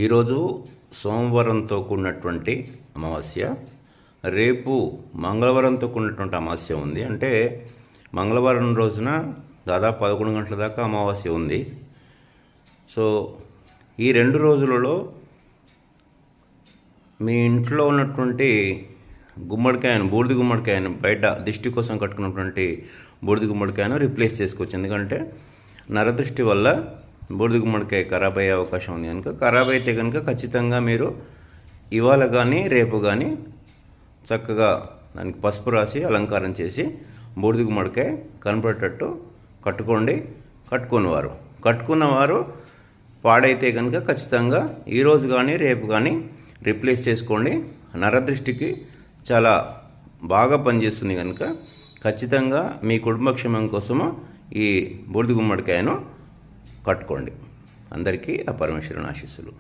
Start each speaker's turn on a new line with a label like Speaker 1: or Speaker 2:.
Speaker 1: ఈరోజు సోమవారంతో కూడినటువంటి అమావాస్య, రేపు మంగళవారంతో కూడినటువంటి అమావాస్య ఉంది. అంటే మంగళవారం రోజున దాదాపు 11 గంటల దాకా అమావాస్య ఉంది. సో ఈ 2 రోజులలో మీ ఇంట్లో ఉన్నటువంటి గుమ్మడికాయను, బూడిద గుమ్మడికాయను, బయట దిష్టి కోసం కట్టుకున్నటువంటి బూడిద గుమ్మడికాయను రీప్లేస్ చేసుకోవచ్చు. ఎందుకంటే నరదృష్టి వల్ల బూడిద గుమ్మడికాయ ఖరాబ్ అయ్యే అవకాశం ఉంది. కనుక ఖరాబ్ అయితే కనుక ఖచ్చితంగా మీరు ఇవాళ కానీ రేపు కానీ చక్కగా దానికి పసుపు రాసి అలంకారం చేసి బూడిద గుమ్మడికాయ కనపడేటట్టు కట్టుకోండి. కట్టుకున్నవారు పాడైతే కనుక ఖచ్చితంగా ఈరోజు కానీ రేపు కానీ రీప్లేస్ చేసుకోండి. నరదృష్టికి చాలా బాగా పనిచేస్తుంది. కనుక ఖచ్చితంగా మీ కుటుంబ క్షేమం కోసము ఈ బూడిద గుమ్మడికాయను కట్టుకోండి. అందరికీ ఆ పరమేశ్వరుని ఆశీస్సులు.